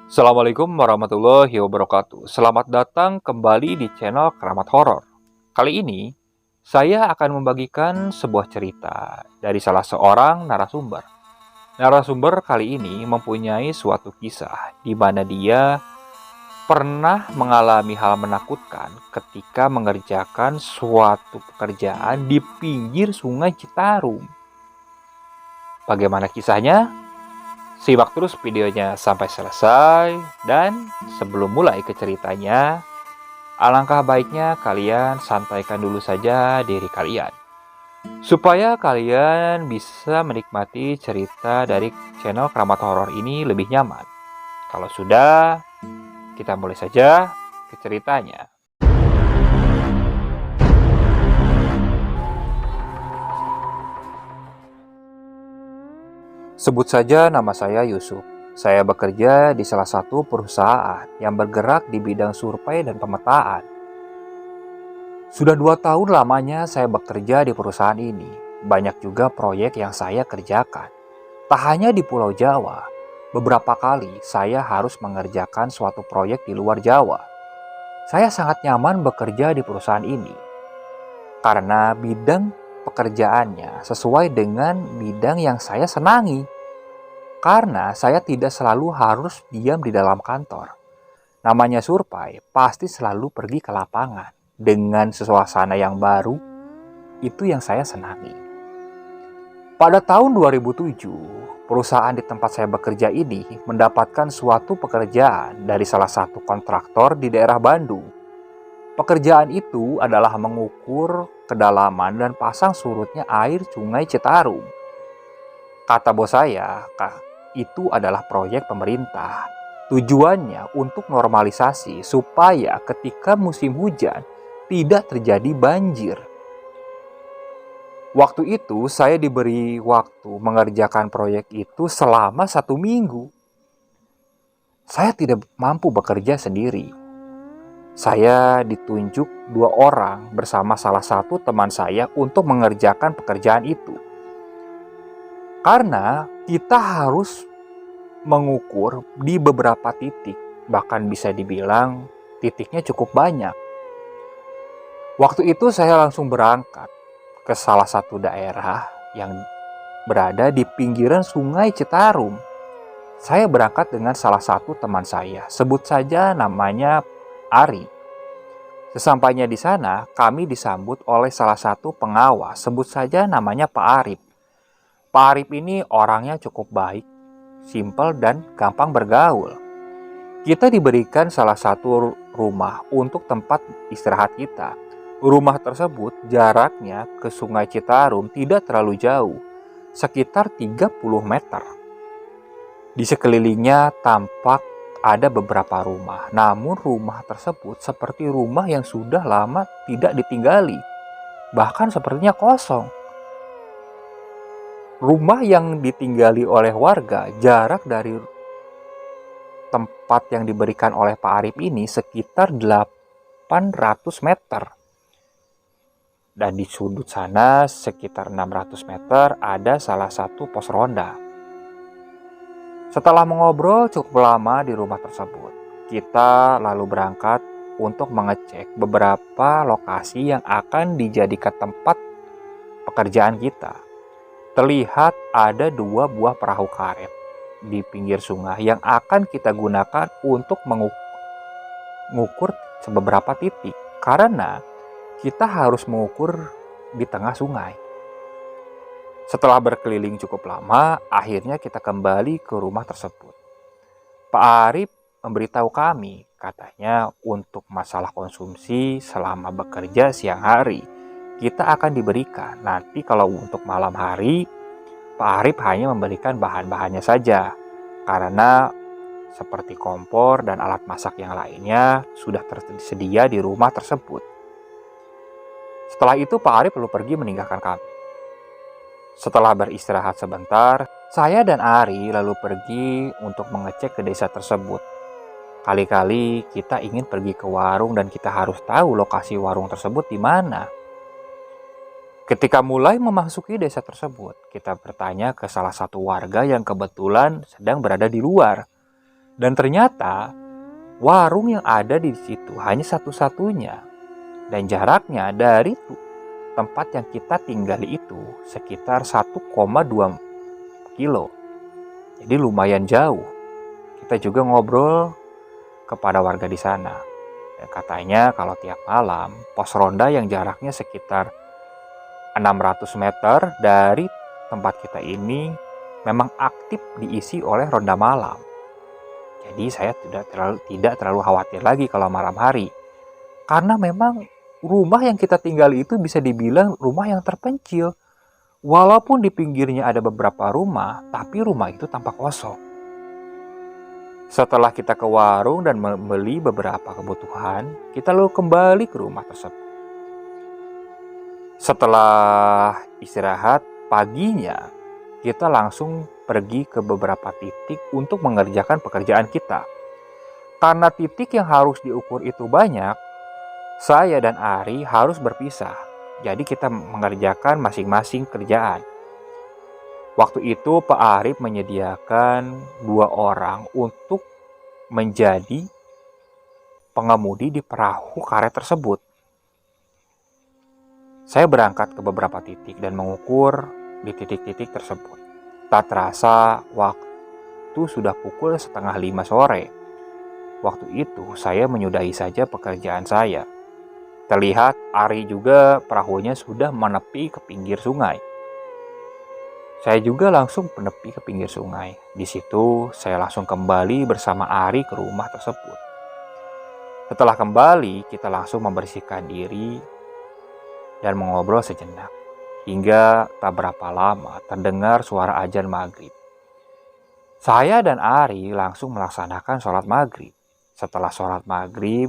Assalamualaikum warahmatullahi wabarakatuh. Selamat datang kembali di channel Keramat Horor. Kali ini, saya akan membagikan sebuah cerita dari salah seorang narasumber. Narasumber kali ini mempunyai suatu kisah di mana dia pernah mengalami hal menakutkan ketika mengerjakan suatu pekerjaan di pinggir Sungai Citarum. Bagaimana kisahnya? Simak terus videonya sampai selesai, dan sebelum mulai ke ceritanya, alangkah baiknya kalian santaikan dulu saja diri kalian, supaya kalian bisa menikmati cerita dari channel Keramat Horor ini lebih nyaman. Kalau sudah, kita mulai saja ke ceritanya. Sebut saja nama saya Yusuf. Saya bekerja di salah satu perusahaan yang bergerak di bidang survei dan pemetaan. Sudah 2 tahun lamanya saya bekerja di perusahaan ini. Banyak juga proyek yang saya kerjakan. Tak hanya di Pulau Jawa, beberapa kali saya harus mengerjakan suatu proyek di luar Jawa. Saya sangat nyaman bekerja di perusahaan ini karena bidang pekerjaannya sesuai dengan bidang yang saya senangi. Karena saya tidak selalu harus diam di dalam kantor. Namanya survei, pasti selalu pergi ke lapangan. Dengan suasana yang baru, itu yang saya senangi. Pada tahun 2007, perusahaan di tempat saya bekerja ini mendapatkan suatu pekerjaan dari salah satu kontraktor di daerah Bandung. Pekerjaan itu adalah mengukur kedalaman dan pasang surutnya air Sungai Citarum. Kata bos saya, itu adalah proyek pemerintah. Tujuannya untuk normalisasi supaya ketika musim hujan tidak terjadi banjir. Waktu itu saya diberi waktu mengerjakan proyek itu selama 1 minggu. Saya tidak mampu bekerja sendiri. Saya ditunjuk 2 orang bersama salah satu teman saya untuk mengerjakan pekerjaan itu. Karena kita harus mengukur di beberapa titik, bahkan bisa dibilang titiknya cukup banyak. Waktu itu saya langsung berangkat ke salah satu daerah yang berada di pinggiran Sungai Citarum. Saya berangkat dengan salah satu teman saya, sebut saja namanya Ari. Sesampainya di sana, kami disambut oleh salah satu pengawas, sebut saja namanya Pak Arif. Pak Arif ini orangnya cukup baik, simpel dan gampang bergaul. Kita diberikan salah satu rumah untuk tempat istirahat kita. Rumah tersebut jaraknya ke Sungai Citarum tidak terlalu jauh, sekitar 30 meter. Di sekelilingnya tampak ada beberapa rumah, namun rumah tersebut seperti rumah yang sudah lama tidak ditinggali, bahkan sepertinya kosong. Rumah yang ditinggali oleh warga, jarak dari tempat yang diberikan oleh Pak Arif ini sekitar 800 meter. Dan di sudut sana sekitar 600 meter ada salah satu pos ronda. Setelah mengobrol cukup lama di rumah tersebut, kita lalu berangkat untuk mengecek beberapa lokasi yang akan dijadikan tempat pekerjaan kita. Terlihat ada 2 buah perahu karet di pinggir sungai yang akan kita gunakan untuk mengukur beberapa titik. Karena kita harus mengukur di tengah sungai. Setelah berkeliling cukup lama, akhirnya kita kembali ke rumah tersebut. Pak Arif memberitahu kami, katanya untuk masalah konsumsi selama bekerja siang hari, kita akan diberikan. Nanti kalau untuk malam hari, Pak Arif hanya memberikan bahan-bahannya saja. Karena seperti kompor dan alat masak yang lainnya sudah tersedia di rumah tersebut. Setelah itu Pak Arif lalu pergi meninggalkan kami. Setelah beristirahat sebentar, saya dan Ari lalu pergi untuk mengecek ke desa tersebut. Kali-kali kita ingin pergi ke warung dan kita harus tahu lokasi warung tersebut di mana. Ketika mulai memasuki desa tersebut, kita bertanya ke salah satu warga yang kebetulan sedang berada di luar. Dan ternyata warung yang ada di situ hanya satu-satunya. Dan jaraknya dari tempat yang kita tinggali itu sekitar 1,2 kilo. Jadi lumayan jauh. Kita juga ngobrol kepada warga di sana. Dan katanya kalau tiap malam pos ronda yang jaraknya sekitar 600 meter dari tempat kita ini memang aktif diisi oleh ronda malam. Jadi saya tidak terlalu khawatir lagi kalau malam hari. Karena memang rumah yang kita tinggali itu bisa dibilang rumah yang terpencil. Walaupun di pinggirnya ada beberapa rumah, tapi rumah itu tampak kosong. Setelah kita ke warung dan membeli beberapa kebutuhan, kita lalu kembali ke rumah tersebut. Setelah istirahat, paginya kita langsung pergi ke beberapa titik untuk mengerjakan pekerjaan kita. Karena titik yang harus diukur itu banyak, saya dan Ari harus berpisah. Jadi kita mengerjakan masing-masing kerjaan. Waktu itu Pak Arif menyediakan 2 orang untuk menjadi pengemudi di perahu karet tersebut. Saya berangkat ke beberapa titik dan mengukur di titik-titik tersebut. Tak terasa waktu sudah pukul 4:30 sore. Waktu itu saya menyudahi saja pekerjaan saya. Terlihat Ari juga perahunya sudah menepi ke pinggir sungai. Saya juga langsung menepi ke pinggir sungai. Di situ saya langsung kembali bersama Ari ke rumah tersebut. Setelah kembali, kita langsung membersihkan diri dan mengobrol sejenak. Hingga tak berapa lama terdengar suara azan maghrib. Saya dan Ari langsung melaksanakan sholat maghrib. Setelah sholat maghrib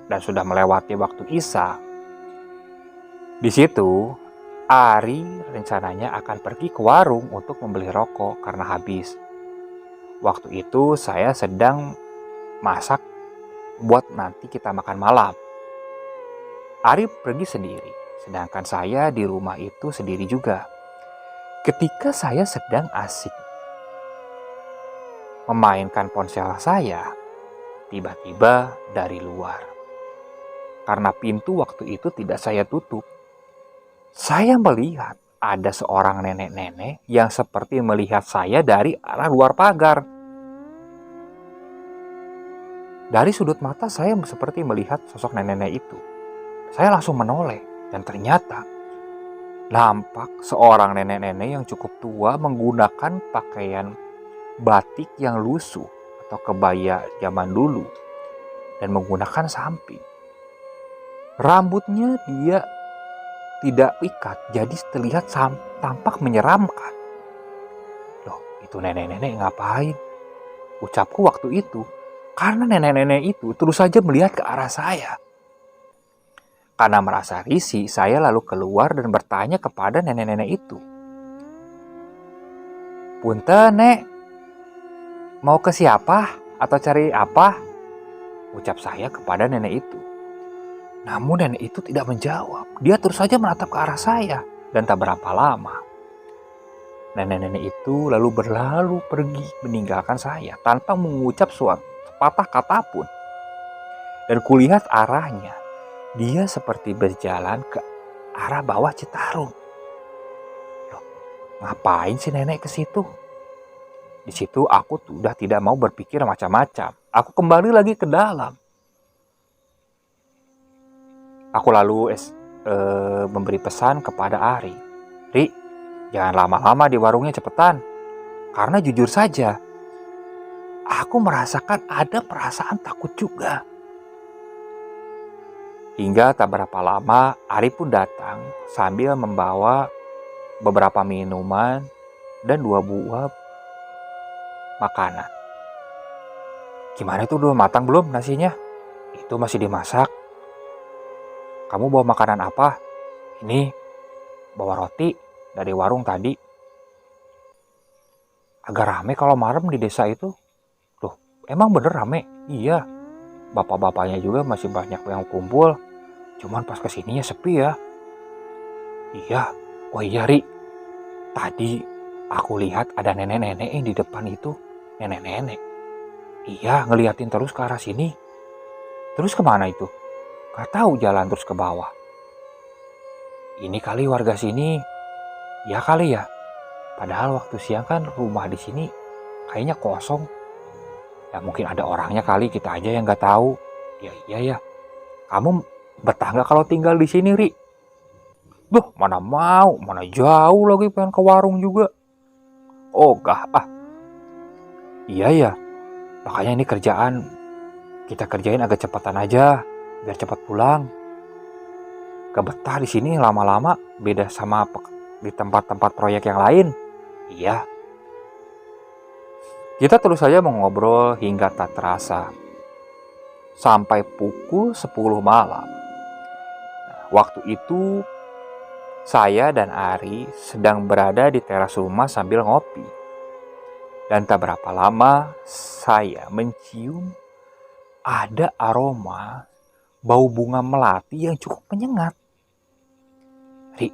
dan sudah melewati waktu isya, di situ Ari rencananya akan pergi ke warung untuk membeli rokok karena habis. Waktu itu saya sedang masak buat nanti kita makan malam. Ari pergi sendiri, sedangkan saya di rumah itu sendiri juga. Ketika saya sedang asik memainkan ponsel saya, tiba-tiba dari luar, karena pintu waktu itu tidak saya tutup, saya melihat ada seorang nenek-nenek yang seperti melihat saya dari arah luar pagar. Dari sudut mata saya seperti melihat sosok nenek-nenek itu. Saya langsung menoleh dan ternyata nampak seorang nenek-nenek yang cukup tua menggunakan pakaian batik yang lusuh atau kebaya zaman dulu dan menggunakan samping. Rambutnya dia tidak ikat, jadi terlihat tampak menyeramkan. Loh, itu nenek-nenek ngapain? Ucapku waktu itu, karena nenek-nenek itu terus saja melihat ke arah saya. Karena merasa risih, saya lalu keluar dan bertanya kepada nenek-nenek itu. "Punten, Nek, mau ke siapa atau cari apa?" ucap saya kepada nenek itu. Namun nenek itu tidak menjawab. Dia terus saja menatap ke arah saya. Dan tak berapa lama, nenek-nenek itu lalu berlalu pergi meninggalkan saya tanpa mengucap suatu patah kata pun. Dan kulihat arahnya, dia seperti berjalan ke arah bawah Citarum. Loh, ngapain sih nenek ke situ? Di situ aku sudah tidak mau berpikir macam-macam. Aku kembali lagi ke dalam. Aku lalu memberi pesan kepada Ari. "Ri, jangan lama-lama di warungnya, cepetan. Karena jujur saja, aku merasakan ada perasaan takut juga." Hingga tak berapa lama, Ari pun datang sambil membawa beberapa minuman dan 2 buah makanan. "Gimana itu, udah matang belum nasinya?" "Itu masih dimasak." "Kamu bawa makanan apa?" "Ini, bawa roti dari warung tadi." "Agak rame kalau malam di desa itu." "Loh, emang bener rame?" "Iya, bapak-bapaknya juga masih banyak yang kumpul. Cuman pas kesininya sepi ya." "Iya, oh iya Ri. Tadi aku lihat ada nenek-nenek yang di depan itu. Nenek-nenek. Iya, ngeliatin terus ke arah sini. Terus kemana itu? Gak tahu, jalan terus ke bawah. Ini kali warga sini, ya kali ya. Padahal waktu siang kan rumah di sini kayaknya kosong. Ya mungkin ada orangnya kali, kita aja yang gak tahu. Ya iya ya. Kamu betah nggak kalau tinggal di sini, Ri? Duh, mana mau, mana jauh lagi, pengen ke warung juga. Oh, gah, iya ya. Makanya ini kerjaan kita kerjain agak cepatan aja, biar cepat pulang. Gak betah di sini lama-lama, beda sama di tempat-tempat proyek yang lain. Iya. Kita terus saja mengobrol hingga tak terasa. Sampai pukul 10 malam. Waktu itu saya dan Ari sedang berada di teras rumah sambil ngopi. Dan tak berapa lama saya mencium ada aroma bau bunga melati yang cukup menyengat. Ri,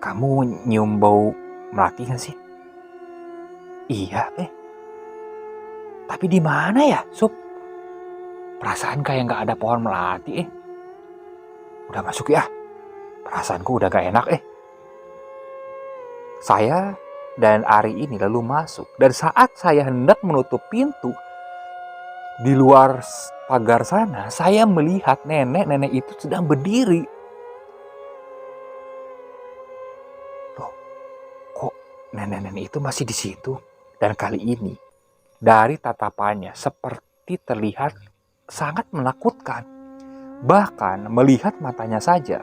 kamu nyium bau melati gak sih? Iya, tapi di mana ya, Sup? Perasaan kayak gak ada pohon melati, Udah masuk ya? Perasaanku udah gak enak, Saya dan Ari ini lalu masuk. Dan saat saya hendak menutup pintu, di luar pagar sana, saya melihat nenek-nenek itu sedang berdiri. Loh, kok nenek-nenek itu masih di situ? Dan kali ini, dari tatapannya seperti terlihat sangat menakutkan. Bahkan melihat matanya saja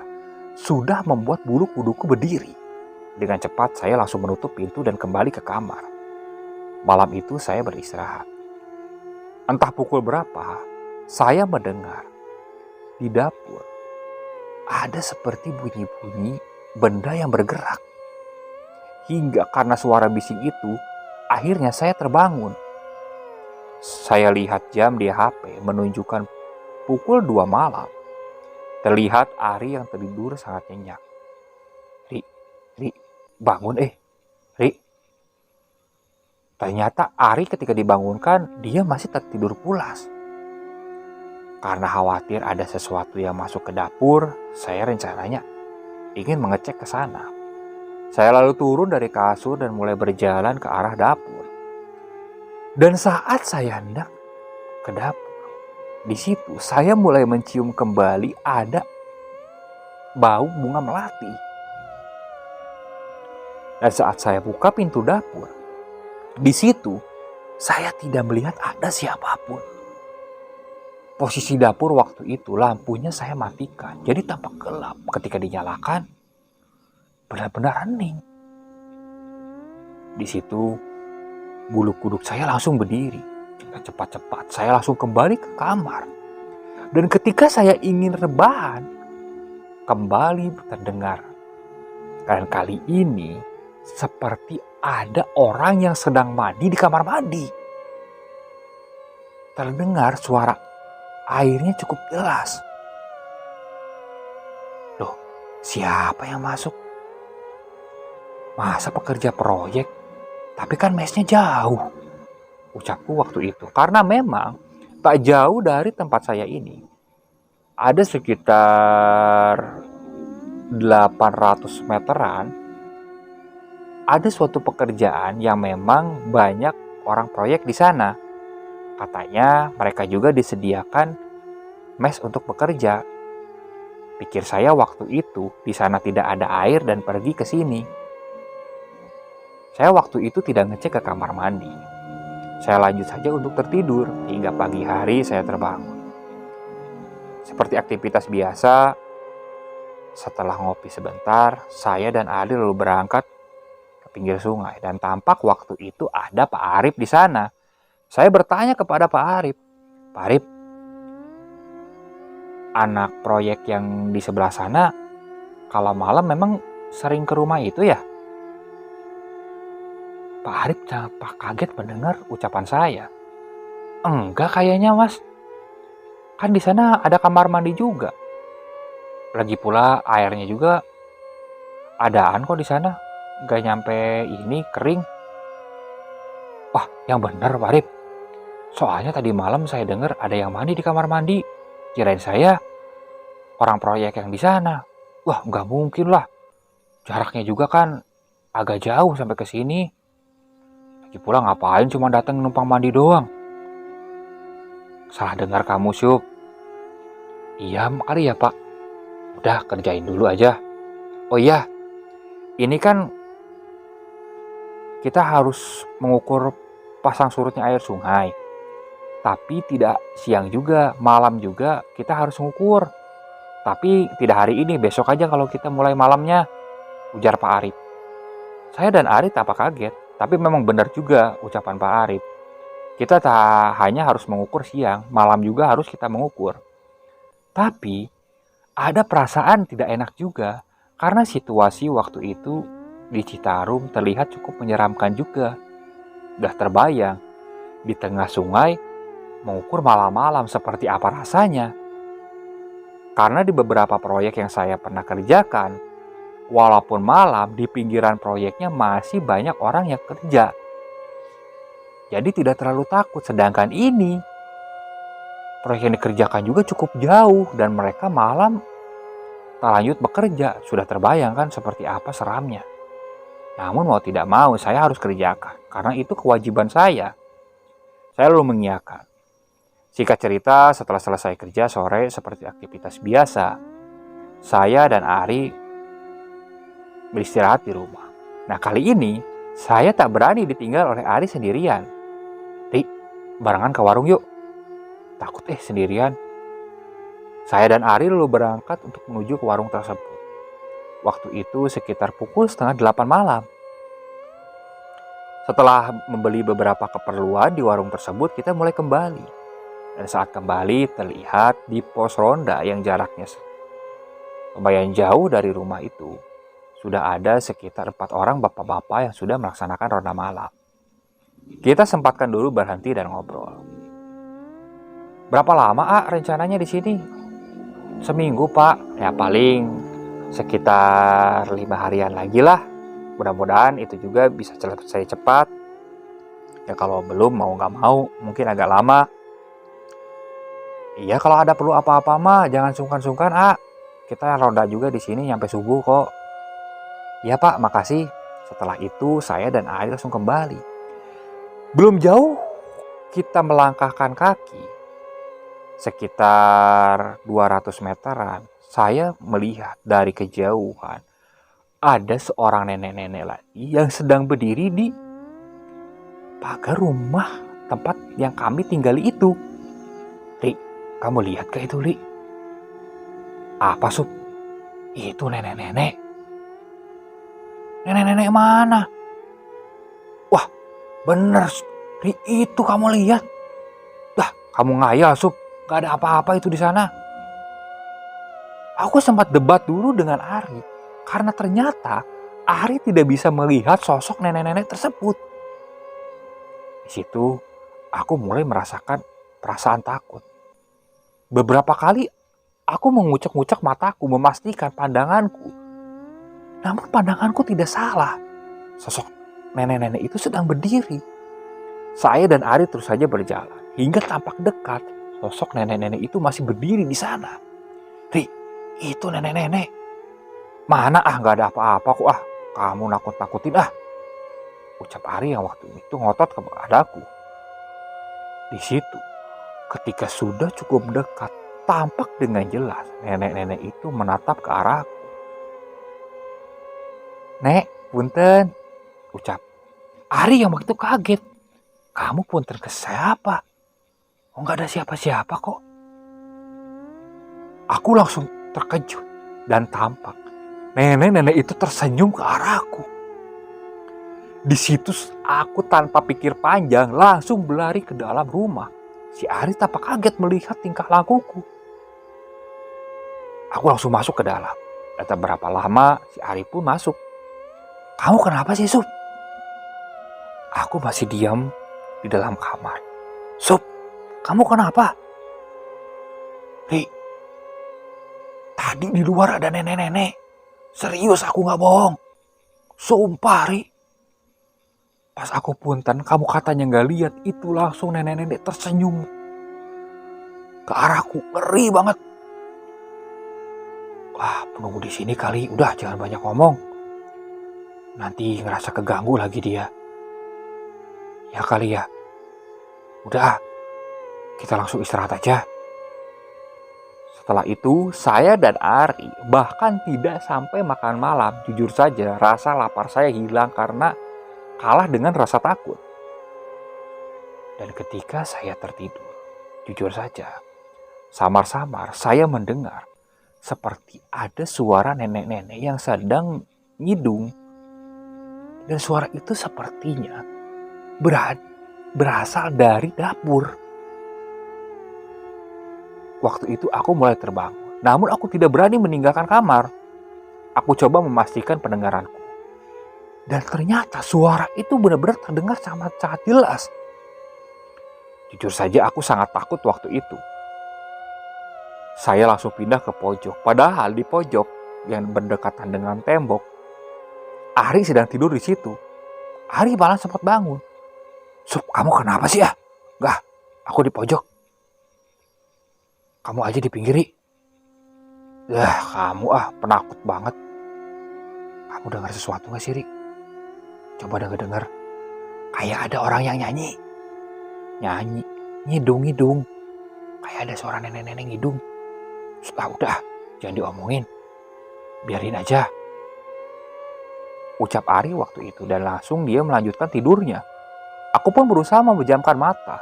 sudah membuat bulu kuduku berdiri. Dengan cepat saya langsung menutup pintu dan kembali ke kamar. Malam itu saya beristirahat. Entah pukul berapa, saya mendengar di dapur ada seperti bunyi-bunyi benda yang bergerak. Hingga karena suara bising itu, akhirnya saya terbangun. Saya lihat jam di HP menunjukkan pukul 2 malam. Terlihat Ari yang tertidur sangat nyenyak. Ri, bangun Ri. Ternyata Ari ketika dibangunkan, dia masih tertidur pulas. Karena khawatir ada sesuatu yang masuk ke dapur, saya rencananya ingin mengecek ke sana. Saya lalu turun dari kasur dan mulai berjalan ke arah dapur. Dan saat saya hendak ke dapur, di situ saya mulai mencium kembali ada bau bunga melati. Dan saat saya buka pintu dapur, di situ saya tidak melihat ada siapapun. Posisi dapur waktu itu lampunya saya matikan, jadi tampak gelap. Ketika dinyalakan, benar-benar hening. Di situ bulu kuduk saya langsung berdiri. Dengan cepat-cepat saya langsung kembali ke kamar. Dan ketika saya ingin rebahan, kembali terdengar. Dan kali ini seperti ada orang yang sedang mandi di kamar mandi. Terdengar suara airnya cukup jelas. Loh, siapa yang masuk? Masa pekerja proyek? Tapi kan mesnya jauh, ucapku waktu itu. Karena memang tak jauh dari tempat saya ini, ada sekitar 800 meteran, ada suatu pekerjaan yang memang banyak orang proyek di sana. Katanya mereka juga disediakan mes untuk bekerja. Pikir saya waktu itu di sana tidak ada air dan pergi ke sini. Saya waktu itu tidak ngecek ke kamar mandi. Saya lanjut saja untuk tertidur hingga pagi hari saya terbangun. Seperti aktivitas biasa, setelah ngopi sebentar, saya dan Adi lalu berangkat ke pinggir sungai dan tampak waktu itu ada Pak Arif di sana. Saya bertanya kepada Pak Arif, "Pak Arif, anak proyek yang di sebelah sana kalau malam memang sering ke rumah itu ya?" Pak Arif tampak kaget mendengar ucapan saya. "Enggak kayaknya, Mas. Kan di sana ada kamar mandi juga. Lagi pula airnya juga adaan kok di sana. Gak nyampe ini kering." "Wah, yang benar Pak Arif. Soalnya tadi malam saya dengar ada yang mandi di kamar mandi. Kirain saya orang proyek yang di sana. Wah, nggak mungkin lah. Jaraknya juga kan agak jauh sampai ke sini. Lagi pula ngapain cuma datang numpang mandi doang? Salah dengar kamu, Syuk. Iya kali ya, Pak. Udah kerjain dulu aja. Oh iya, ini kan kita harus mengukur pasang surutnya air sungai. Tapi tidak siang juga, malam juga kita harus mengukur. Tapi tidak hari ini, besok aja kalau kita mulai malamnya, ujar Pak Arif. Saya dan Arif tampak kaget, tapi memang benar juga ucapan Pak Arif. Kita tak hanya harus mengukur siang, malam juga harus kita mengukur. Tapi ada perasaan tidak enak juga, karena situasi waktu itu di Citarum terlihat cukup menyeramkan juga. Udah terbayang, di tengah sungai, mengukur malam-malam seperti apa rasanya. Karena di beberapa proyek yang saya pernah kerjakan, walaupun malam, di pinggiran proyeknya masih banyak orang yang kerja. Jadi tidak terlalu takut, sedangkan ini, proyek yang dikerjakan juga cukup jauh dan mereka malam tak lanjut bekerja. Sudah terbayangkan seperti apa seramnya. Namun mau tidak mau saya harus kerjakan karena itu kewajiban saya. Saya lalu mengiyakan. Singkat cerita, setelah selesai kerja sore seperti aktivitas biasa, saya dan Ari beristirahat di rumah. Nah kali ini saya tak berani ditinggal oleh Ari sendirian. Ri, barengan ke warung yuk. Takut sendirian. Saya dan Ari lalu berangkat untuk menuju ke warung tersebut. Waktu itu sekitar pukul 7:30 malam. Setelah membeli beberapa keperluan di warung tersebut, kita mulai kembali. Dan saat kembali terlihat di pos ronda yang jaraknya lumayan jauh dari rumah itu, sudah ada sekitar 4 orang bapak-bapak yang sudah melaksanakan ronda malam. Kita sempatkan dulu berhenti dan ngobrol. Berapa lama rencananya di sini? Seminggu Pak, ya paling sekitar 5 harian lagi lah. Mudah-mudahan itu juga bisa selesai cepat. Ya kalau belum mau nggak mau mungkin agak lama. Iya kalau ada perlu apa-apa mah jangan sungkan-sungkan Kita ronda juga di sini sampai subuh kok. Iya Pak, makasih. Setelah itu saya dan Ari langsung kembali. Belum jauh kita melangkahkan kaki. Sekitar 200 meteran, saya melihat dari kejauhan ada seorang nenek-nenek lagi yang sedang berdiri di pagar rumah tempat yang kami tinggali itu. Ri, kamu lihat gak itu, Ri? Apa, Sup? Itu nenek-nenek. Nenek-nenek mana? Wah, bener, Ri, itu kamu lihat. Dah, kamu ngayal, Sup. Gak ada apa-apa itu di sana. Aku sempat debat dulu dengan Ari. Karena ternyata Ari tidak bisa melihat sosok nenek-nenek tersebut. Di situ, aku mulai merasakan perasaan takut. Beberapa kali aku mengucek-ngucek mataku memastikan pandanganku. Namun pandanganku tidak salah. Sosok nenek-nenek itu sedang berdiri. Saya dan Ari terus saja berjalan. Hingga tampak dekat, sosok nenek-nenek itu masih berdiri di sana. Ri, itu nenek-nenek. Mana gak ada apa-apa kok kamu nakut-nakutin Ucap Ari yang waktu itu ngotot kepadaku. Di situ, ketika sudah cukup dekat, tampak dengan jelas nenek-nenek itu menatap ke arahku. Nek, punten, ucap Ari yang waktu itu kaget. Kamu punten ke siapa? Oh, gak ada siapa-siapa kok. Aku langsung terkejut dan tampak nenek-nenek itu tersenyum ke arahku. Di situ aku tanpa pikir panjang langsung berlari ke dalam rumah. Si Ari tampak kaget melihat tingkah lakuku. Aku langsung masuk ke dalam. Dan tak berapa lama si Ari pun masuk. Kamu kenapa sih, Sup? Aku masih diam di dalam kamar. Sup, kamu kenapa? Ri, tadi di luar ada nenek-nenek. Serius aku gak bohong. Sumpah, Ri. Pas aku punten, kamu katanya nggak lihat, itu langsung nenek-nenek tersenyum ke arahku, ngeri banget. Wah, penunggu di sini kali, udah jangan banyak ngomong. Nanti ngerasa keganggu lagi dia. Ya kali ya. Udah, kita langsung istirahat aja. Setelah itu, saya dan Ari bahkan tidak sampai makan malam. Jujur saja, rasa lapar saya hilang karena kalah dengan rasa takut. Dan ketika saya tertidur, jujur saja, samar-samar saya mendengar seperti ada suara nenek-nenek yang sedang ngidung. Dan suara itu sepertinya berasal dari dapur. Waktu itu aku mulai terbangun, namun aku tidak berani meninggalkan kamar. Aku coba memastikan pendengaranku. Dan ternyata suara itu benar-benar terdengar sangat jelas. Jujur saja aku sangat takut waktu itu. Saya langsung pindah ke pojok. Padahal di pojok yang berdekatan dengan tembok, Ari sedang tidur di situ. Ari malah sempat bangun. "Sup, kamu kenapa sih ya?" "Enggak, aku di pojok." "Kamu aja di pinggiri." Kamu penakut banget." "Kamu dengar sesuatu gak sih, Ri? Coba denger-denger. Kayak ada orang yang nyanyi. Ngidung. Kayak ada suara nenek-nenek ngidung." Udah, jangan diomongin. Biarin aja," ucap Ari waktu itu, dan langsung dia melanjutkan tidurnya. Aku pun berusaha memejamkan mata.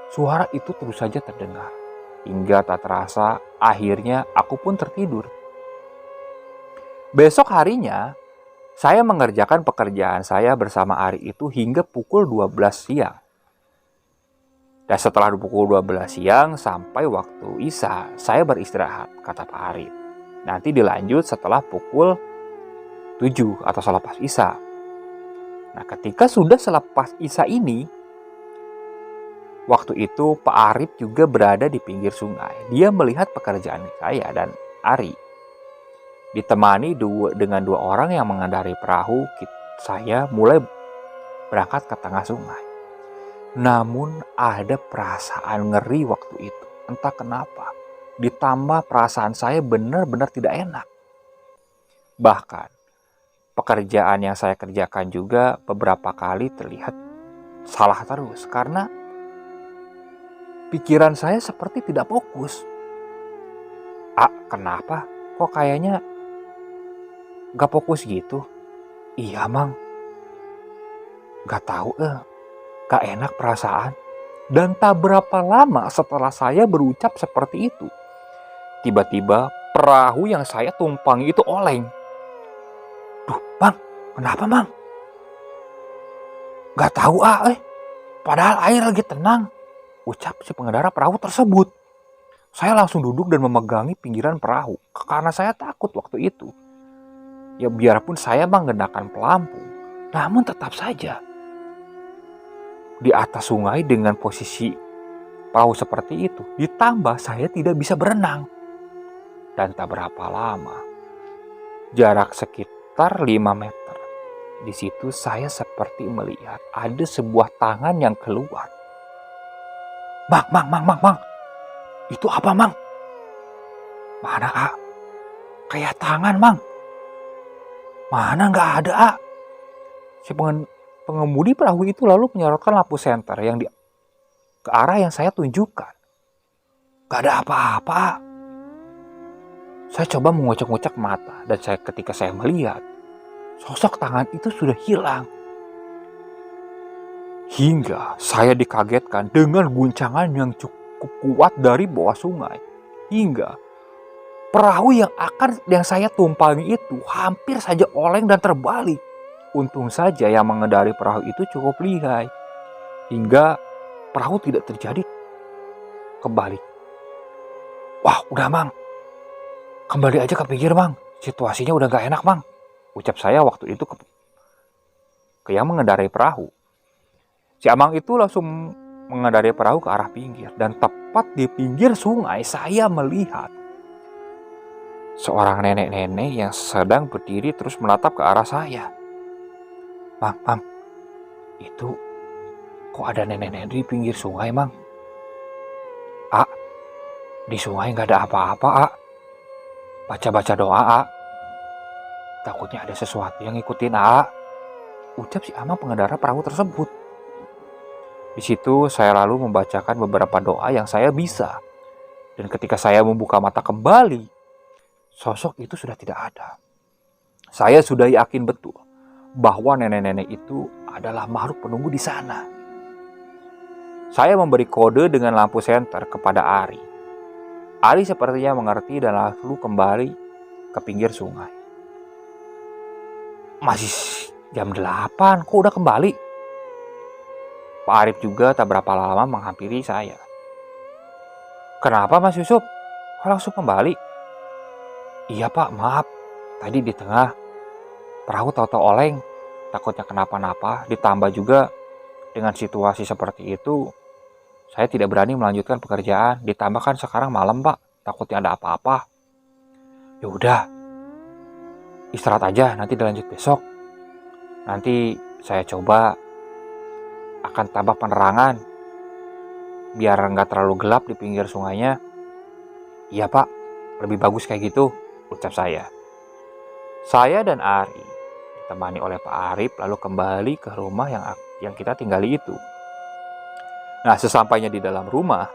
Suara itu terus saja terdengar. Hingga tak terasa, akhirnya aku pun tertidur. Besok harinya, saya mengerjakan pekerjaan saya bersama Ari itu hingga pukul 12 siang. Dan setelah pukul 12 siang sampai waktu Isya, saya beristirahat, kata Pak Ari. Nanti dilanjut setelah pukul 7 atau selepas Isya. Nah, ketika sudah selepas Isya ini, waktu itu Pak Arif juga berada di pinggir sungai. Dia melihat pekerjaan saya dan Ari. Ditemani dengan dua orang yang mengendarai perahu, saya mulai berangkat ke tengah sungai. Namun ada perasaan ngeri waktu itu. Entah kenapa. Ditambah perasaan saya benar-benar tidak enak. Bahkan pekerjaan yang saya kerjakan juga beberapa kali terlihat salah terus. Karena pikiran saya seperti tidak fokus. Kenapa? Kok kayaknya gak fokus gitu? Iya, Mang. Gak tahu gak enak perasaan. Dan tak berapa lama setelah saya berucap seperti itu, tiba-tiba perahu yang saya tumpangi itu oleng. "Duh, Mang, kenapa, Mang?" "Gak tahu padahal air lagi tenang," ucap si pengendara perahu tersebut. Saya langsung duduk dan memegangi pinggiran perahu karena saya takut waktu itu. Ya biarpun saya menggunakan pelampung, namun tetap saja di atas sungai dengan posisi perahu seperti itu, ditambah saya tidak bisa berenang. Dan tak berapa lama, jarak sekitar 5 meter, di situ saya seperti melihat ada sebuah tangan yang keluar. Mang, itu apa, Mang?" "Mana, Kayak tangan, Mang." "Mana, nggak ada, Si pengemudi perahu itu lalu menyorotkan lampu senter yang ke arah yang saya tunjukkan. "Gak ada apa-apa." Saya coba mengucek-ngucek mata, dan ketika saya melihat, sosok tangan itu sudah hilang. Hingga saya dikagetkan dengan guncangan yang cukup kuat dari bawah sungai. Hingga perahu yang saya tumpangi itu hampir saja oleng dan terbalik. Untung saja yang mengendari perahu itu cukup lihai, hingga perahu tidak terjadi kebalik. "Wah, udah, Mang. Kembali aja ke pinggir, Mang. Situasinya udah gak enak, Mang," ucap saya waktu itu ke yang mengendarai perahu. Si Amang itu langsung mengendarai perahu ke arah pinggir. Dan tepat di pinggir sungai, saya melihat seorang nenek-nenek yang sedang berdiri terus menatap ke arah saya. Mang, Itu kok ada nenek-nenek di pinggir sungai, Mang? A, di sungai nggak ada apa-apa, A. Baca-baca doa, A. Takutnya ada sesuatu yang ngikutin A. Ucap si Amang pengendara perahu tersebut. Di situ saya lalu membacakan beberapa doa yang saya bisa. Dan ketika saya membuka mata kembali, sosok itu sudah tidak ada. Saya sudah yakin betul bahwa nenek-nenek itu adalah makhluk penunggu di sana. Saya memberi kode dengan lampu senter kepada Ari. Ari sepertinya mengerti dan lalu kembali ke pinggir sungai. Masih jam 8, kok udah kembali? Pak Arif juga tak berapa lama menghampiri saya. Kenapa Mas Yusuf? Kok langsung kembali? Iya Pak, maaf. Tadi di tengah perahu tahu-tahu oleng. Takutnya kenapa-napa. Ditambah juga dengan situasi seperti itu, saya tidak berani melanjutkan pekerjaan. Ditambah kan sekarang malam Pak. Takutnya ada apa-apa. Ya udah, istirahat aja, nanti dilanjut besok. Nanti saya coba akan tambah penerangan biar nggak terlalu gelap di pinggir sungainya. Iya Pak, lebih bagus kayak gitu, ucap saya. Saya dan Ari ditemani oleh Pak Arif lalu kembali ke rumah yang kita tinggali itu. Nah, sesampainya di dalam rumah,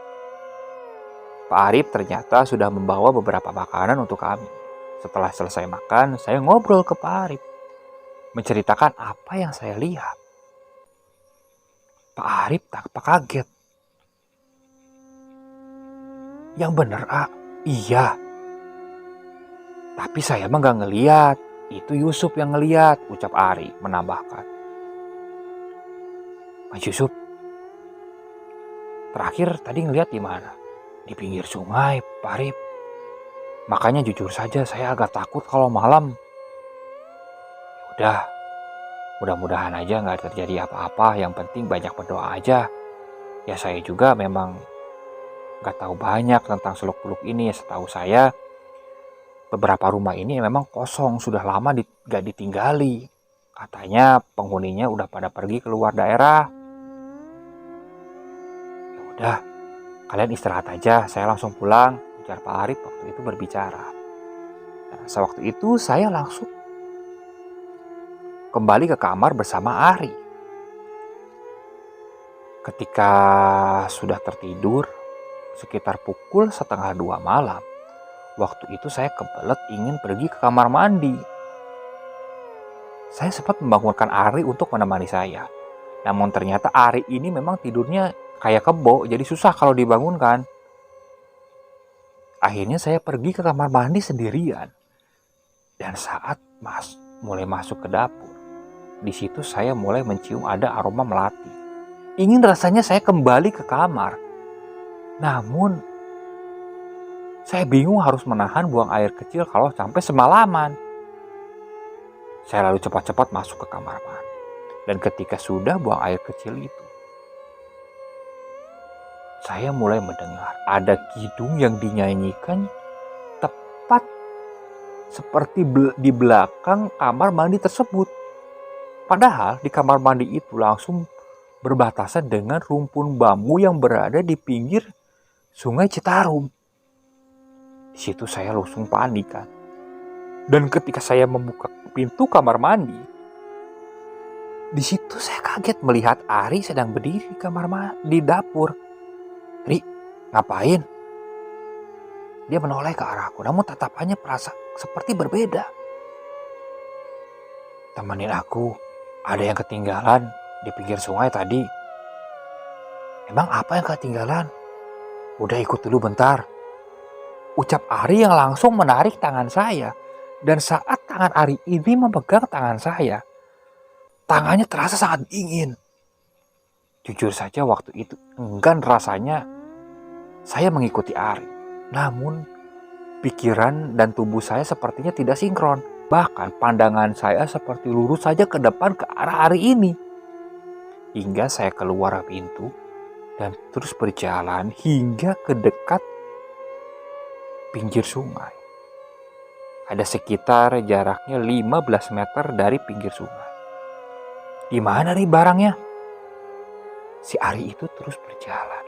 Pak Arif ternyata sudah membawa beberapa makanan untuk kami. Setelah selesai makan, saya ngobrol ke Pak Arif, menceritakan apa yang saya lihat. Pak Arif tampak kaget. Yang bener, A. Iya. Tapi saya mah gak ngeliat. Itu Yusuf yang ngeliat, ucap Ari menambahkan. Mas Yusuf, terakhir tadi ngeliat di mana? Di pinggir sungai, Pak Arif. Makanya jujur saja saya agak takut kalau malam. Udah, mudah-mudahan aja gak terjadi apa-apa. Yang penting banyak berdoa aja. Ya saya juga memang gak tahu banyak tentang seluk-beluk ini. Setahu saya beberapa rumah ini memang kosong, sudah lama gak ditinggali. Katanya penghuninya udah pada pergi keluar daerah. Ya udah, kalian istirahat aja, saya langsung pulang, ujar Pak Arif waktu itu berbicara. Nah, sewaktu itu saya langsung kembali ke kamar bersama Ari. Ketika sudah tertidur, sekitar pukul 1:30 malam, waktu itu saya kebelet ingin pergi ke kamar mandi. Saya sempat membangunkan Ari untuk menemani saya. Namun ternyata Ari ini memang tidurnya kayak kebo, jadi susah kalau dibangunkan. Akhirnya saya pergi ke kamar mandi sendirian. Dan saat mulai masuk ke dapur, di situ saya mulai mencium ada aroma melati. Ingin rasanya saya kembali ke kamar. Namun saya bingung harus menahan buang air kecil kalau sampai semalaman. Saya lalu cepat-cepat masuk ke kamar mandi. Dan ketika sudah buang air kecil itu, saya mulai mendengar ada kidung yang dinyanyikan tepat seperti di belakang kamar mandi tersebut. Padahal di kamar mandi itu langsung berbatasan dengan rumpun bambu yang berada di pinggir Sungai Citarum. Di situ saya langsung panik kan. Dan ketika saya membuka pintu kamar mandi, di situ saya kaget melihat Ari sedang berdiri di kamar mandi di dapur. Ri, ngapain? Dia menoleh ke arahku, namun tatapannya seperti berbeda. Temenin aku, ada yang ketinggalan di pinggir sungai tadi. Emang apa yang ketinggalan? Udah ikut dulu bentar, ucap Ari yang langsung menarik tangan saya. Dan saat tangan Ari ini memegang tangan saya, tangannya terasa sangat dingin. Jujur saja waktu itu enggan rasanya saya mengikuti Ari. Namun pikiran dan tubuh saya sepertinya tidak sinkron. Bahkan pandangan saya seperti lurus saja ke depan ke arah Ari ini. Hingga saya keluar pintu dan terus berjalan hingga ke dekat pinggir sungai. Ada sekitar jaraknya 15 meter dari pinggir sungai. Di mana nih barangnya? si Ari itu terus berjalan.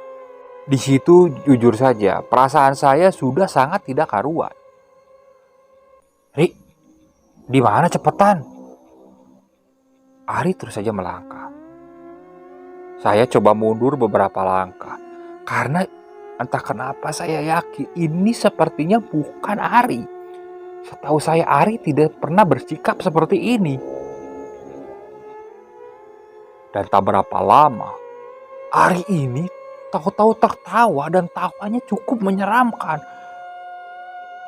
Di situ jujur saja, perasaan saya sudah sangat tidak karuan. Ri, di mana cepetan? Ari terus saja melangkah. Saya coba mundur beberapa langkah. Karena entah kenapa saya yakin ini sepertinya bukan Ari. Setahu saya Ari tidak pernah bersikap seperti ini. Dan tak berapa lama, Ari ini tahu-tahu tertawa dan tawanya cukup menyeramkan.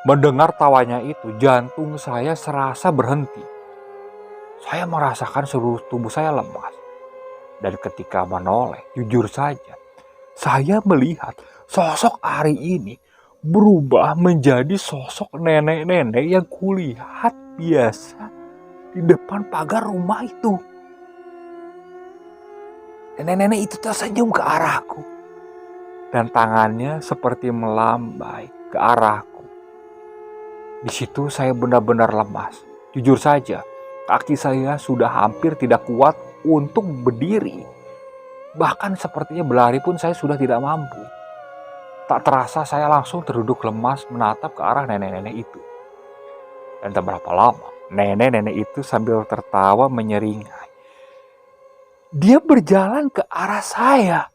Mendengar tawanya itu, jantung saya serasa berhenti. Saya merasakan seluruh tubuh saya lemas. Dan ketika menoleh, jujur saja, saya melihat sosok Ari ini berubah menjadi sosok nenek-nenek yang kulihat biasa di depan pagar rumah itu. Nenek-nenek itu tersenyum ke arahku. Dan tangannya seperti melambai ke arahku. Di situ saya benar-benar lemas. Jujur saja, kaki saya sudah hampir tidak kuat untuk berdiri. Bahkan sepertinya berlari pun saya sudah tidak mampu. Tak terasa saya langsung terduduk lemas menatap ke arah nenek-nenek itu. Dan tak berapa lama, nenek-nenek itu sambil tertawa menyeringai. Dia berjalan ke arah saya.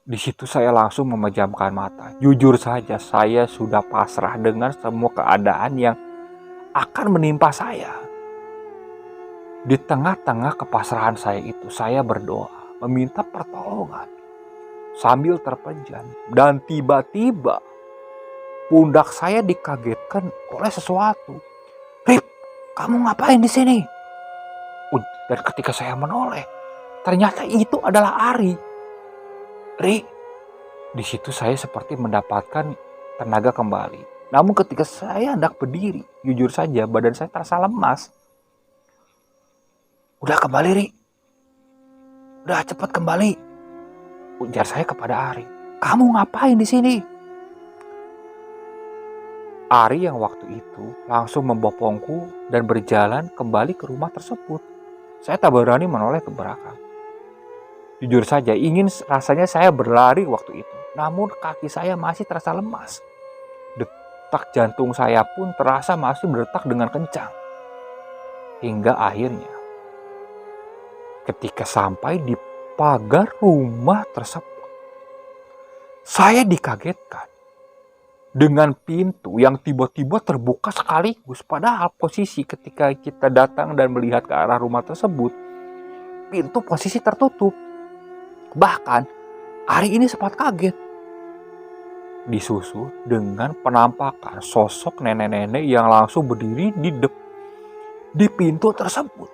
Di situ saya langsung memejamkan mata. Jujur saja saya sudah pasrah dengan semua keadaan yang akan menimpa saya. Di tengah-tengah kepasrahan saya itu, saya berdoa, meminta pertolongan sambil terpejam. Dan tiba-tiba pundak saya dikagetkan oleh sesuatu. Rip, kamu ngapain di sini? Dan ketika saya menoleh, ternyata itu adalah Ari. Ri, di situ saya seperti mendapatkan tenaga kembali. Namun ketika saya hendak berdiri, jujur saja badan saya terasa lemas. Udah kembali, Ri. Udah cepat kembali. Ujar saya kepada Ari. Kamu ngapain di sini? Ari yang waktu itu langsung membopongku dan berjalan kembali ke rumah tersebut. Saya tak berani menoleh ke belakang. Jujur saja, rasanya saya berlari waktu itu. Namun kaki saya masih terasa lemas. Detak jantung saya pun terasa masih berdetak dengan kencang. Hingga akhirnya, ketika sampai di pagar rumah tersebut, saya dikagetkan dengan pintu yang tiba-tiba terbuka sekaligus. Padahal posisi ketika kita datang dan melihat ke arah rumah tersebut, pintu posisi tertutup. Bahkan Ari ini sempat kaget. Disusul dengan penampakan sosok nenek-nenek yang langsung berdiri di pintu tersebut.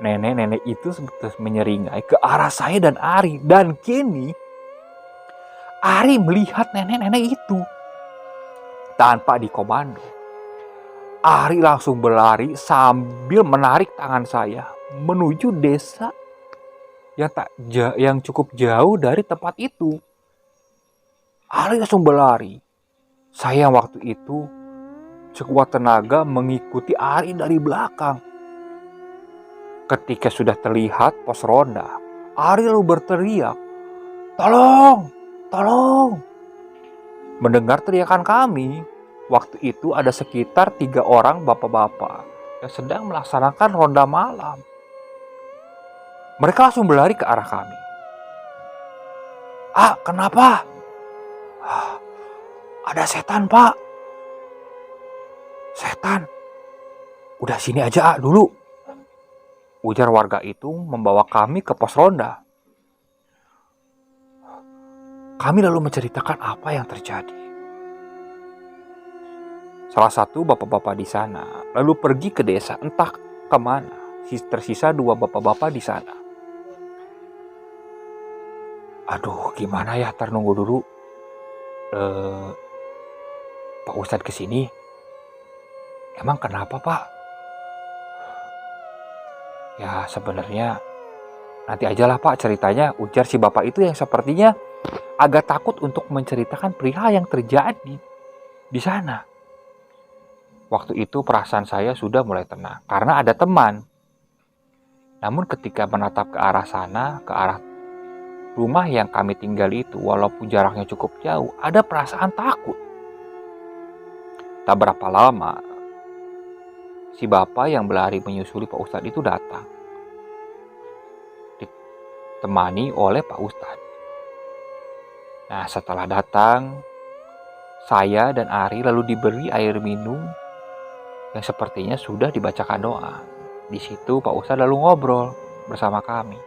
Nenek-nenek itu terus menyeringai ke arah saya dan Ari. Dan kini Ari melihat nenek-nenek itu. Tanpa dikomando, Ari langsung berlari sambil menarik tangan saya menuju desa yang cukup jauh dari tempat itu. Ari langsung berlari. Saya waktu itu sekuat tenaga mengikuti Ari dari belakang. Ketika sudah terlihat pos ronda, Ari lalu berteriak, "Tolong! Tolong!" Mendengar teriakan kami, waktu itu ada sekitar 3 orang bapak-bapak yang sedang melaksanakan ronda malam. Mereka langsung berlari ke arah kami. "Ah, kenapa?" "Ada setan, Pak." "Setan? Udah sini aja dulu," ujar warga itu membawa kami ke pos ronda. Kami lalu menceritakan apa yang terjadi. Salah satu bapak-bapak di sana lalu pergi ke desa entah kemana. Tersisa 2 bapak-bapak di sana. Aduh, gimana ya? Nunggu dulu. Pak Ustadz kesini. Emang kenapa, Pak? Ya sebenarnya nanti ajalah, Pak, ceritanya, ujar si bapak itu yang sepertinya agak takut untuk menceritakan perihal yang terjadi di sana. Waktu itu perasaan saya sudah mulai tenang karena ada teman Namun ketika menatap ke arah sana, ke arah rumah yang kami tinggal itu, walaupun jaraknya cukup jauh, ada perasaan takut. Tak berapa lama, si bapak yang berlari menyusuli Pak Ustadz itu datang, ditemani oleh Pak Ustadz. Nah, setelah datang, saya dan Ari lalu diberi air minum yang sepertinya sudah dibacakan doa. Di situ Pak Ustadz lalu ngobrol bersama kami.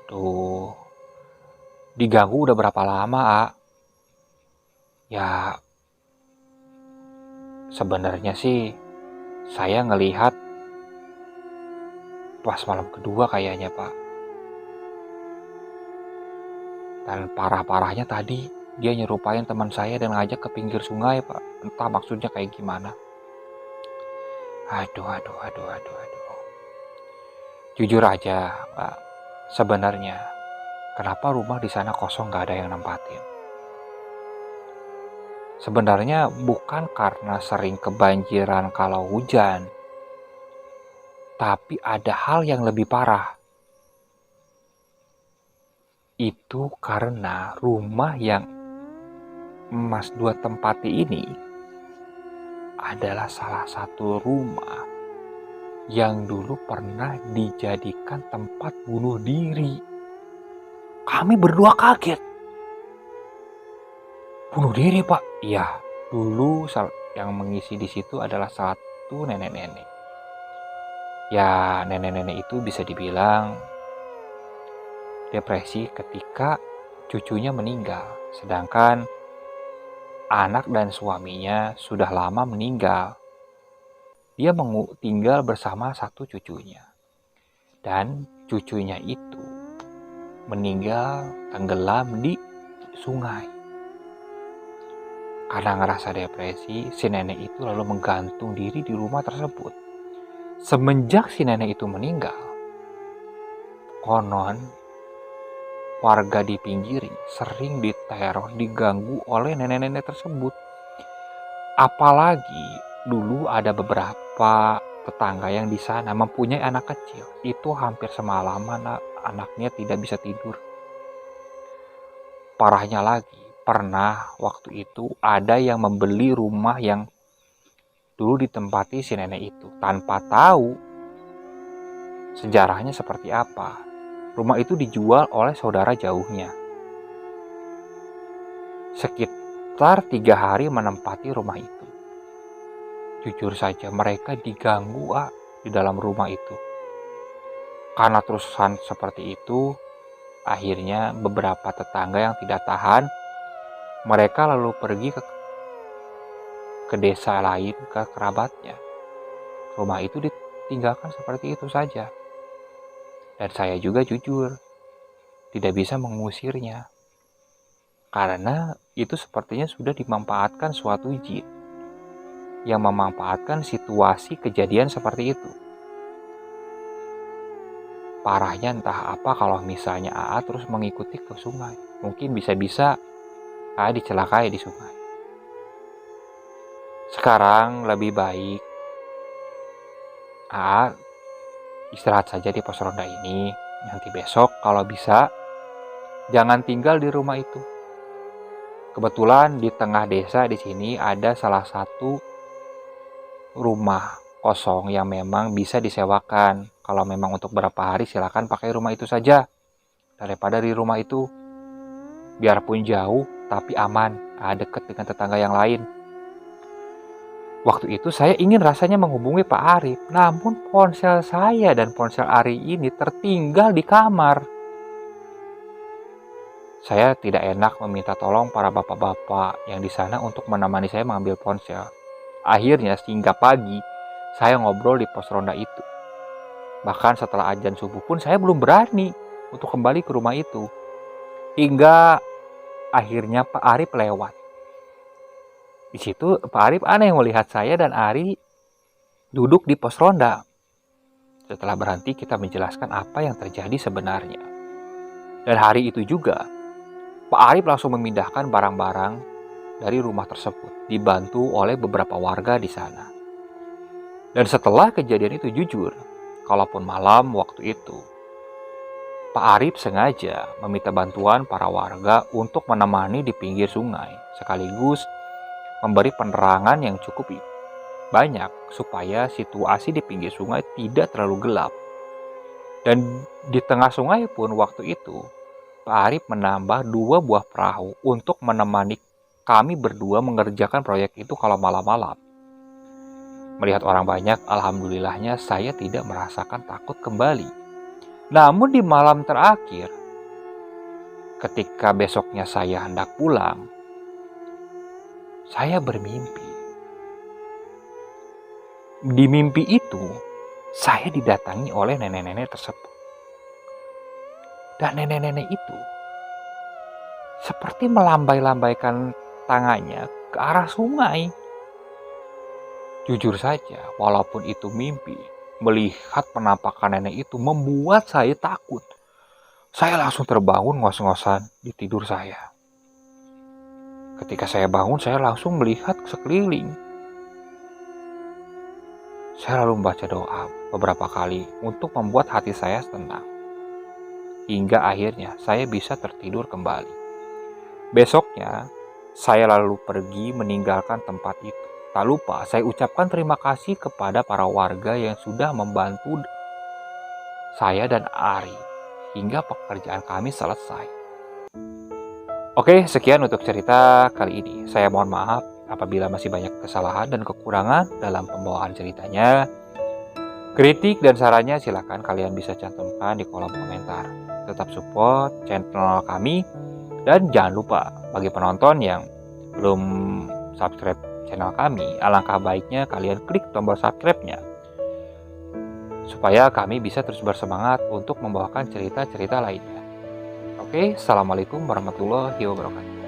Aduh, diganggu udah berapa lama, A? Ya, sebenarnya sih saya ngelihat pas malam kedua kayaknya, Pak. Dan parah-parahnya tadi dia nyerupain teman saya dan ngajak ke pinggir sungai, Pak. Entah maksudnya kayak gimana. Aduh. Jujur aja, Pak. Sebenarnya kenapa rumah di sana kosong gak ada yang nempatin? Sebenarnya bukan karena sering kebanjiran kalau hujan, tapi ada hal yang lebih parah. Itu karena rumah yang Mas Dua tempati ini adalah salah satu rumah yang dulu pernah dijadikan tempat bunuh diri. Kami berdua kaget. Bunuh diri, Pak? Iya, dulu yang mengisi di situ adalah satu nenek-nenek. Ya, nenek-nenek itu bisa dibilang depresi ketika cucunya meninggal. Sedangkan anak dan suaminya sudah lama meninggal. Dia tinggal bersama satu cucunya. Dan cucunya itu meninggal tenggelam di sungai. Karena ngerasa depresi, si nenek itu lalu menggantung diri di rumah tersebut. Semenjak si nenek itu meninggal, konon warga di pinggir sering diteror, diganggu oleh nenek-nenek tersebut. Apalagi dulu ada beberapa tetangga yang di sana mempunyai anak kecil. Itu hampir semalaman anaknya tidak bisa tidur. Parahnya lagi, pernah waktu itu ada yang membeli rumah yang dulu ditempati si nenek itu tanpa tahu sejarahnya seperti apa. Rumah itu dijual oleh saudara jauhnya. Sekitar 3 hari menempati rumah itu. Jujur saja mereka diganggu di dalam rumah itu. Karena terusan seperti itu, akhirnya beberapa tetangga yang tidak tahan, mereka lalu pergi ke desa lain, ke kerabatnya. Rumah itu ditinggalkan seperti itu saja. Dan saya juga jujur, tidak bisa mengusirnya. Karena itu sepertinya sudah dimanfaatkan suatu jin yang memanfaatkan situasi kejadian seperti itu. Parahnya entah apa kalau misalnya AA terus mengikuti ke sungai. Mungkin bisa-bisa AA dicelakai di sungai. Sekarang lebih baik AA istirahat saja di pos ronda ini. Nanti besok kalau bisa jangan tinggal di rumah itu. Kebetulan di tengah desa di sini ada salah satu rumah kosong yang memang bisa disewakan. Kalau memang untuk berapa hari silakan pakai rumah itu saja. Daripada di rumah itu biarpun jauh tapi aman, dekat dengan tetangga yang lain. Waktu itu saya ingin rasanya menghubungi Pak Arif, namun ponsel saya dan ponsel Ari ini tertinggal di kamar. Saya tidak enak meminta tolong para bapak-bapak yang di sana untuk menemani saya mengambil ponsel. Akhirnya hingga pagi saya ngobrol di pos ronda itu. Bahkan setelah azan subuh pun saya belum berani untuk kembali ke rumah itu. Hingga akhirnya Pak Arif lewat. Di situ Pak Arif aneh melihat saya dan Ari duduk di pos ronda. Setelah berhenti kita menjelaskan apa yang terjadi sebenarnya. Dan hari itu juga Pak Arif langsung memindahkan barang-barang dari rumah tersebut, dibantu oleh beberapa warga di sana. Dan setelah kejadian itu jujur, kalaupun malam waktu itu, Pak Arif sengaja meminta bantuan para warga untuk menemani di pinggir sungai, sekaligus memberi penerangan yang cukup banyak supaya situasi di pinggir sungai tidak terlalu gelap. Dan di tengah sungai pun waktu itu, Pak Arif menambah 2 buah perahu untuk menemani kami berdua mengerjakan proyek itu kalau malam-malam. Melihat orang banyak, alhamdulillahnya saya tidak merasakan takut kembali. Namun di malam terakhir, ketika besoknya saya hendak pulang, saya bermimpi. Di mimpi itu, saya didatangi oleh nenek-nenek tersebut. Dan nenek-nenek itu seperti melambai-lambaikan tangannya ke arah sungai. Jujur saja, walaupun itu mimpi, melihat penampakan nenek itu membuat saya takut. Saya langsung terbangun ngos-ngosan di tidur saya. Ketika saya bangun, saya langsung melihat sekeliling. Saya lalu membaca doa beberapa kali untuk membuat hati saya tenang. Hingga akhirnya saya bisa tertidur kembali. Besoknya, saya lalu pergi meninggalkan tempat itu. Tak lupa, saya ucapkan terima kasih kepada para warga yang sudah membantu saya dan Ari hingga pekerjaan kami selesai. Oke, sekian untuk cerita kali ini. Saya mohon maaf apabila masih banyak kesalahan dan kekurangan dalam pembawaan ceritanya. Kritik dan sarannya silakan kalian bisa cantumkan di kolom komentar. Tetap support channel kami dan jangan lupa bagi penonton yang belum subscribe channel kami, alangkah baiknya kalian klik tombol subscribe-nya supaya kami bisa terus bersemangat untuk membawakan cerita-cerita lainnya. Oke, assalamualaikum warahmatullahi wabarakatuh.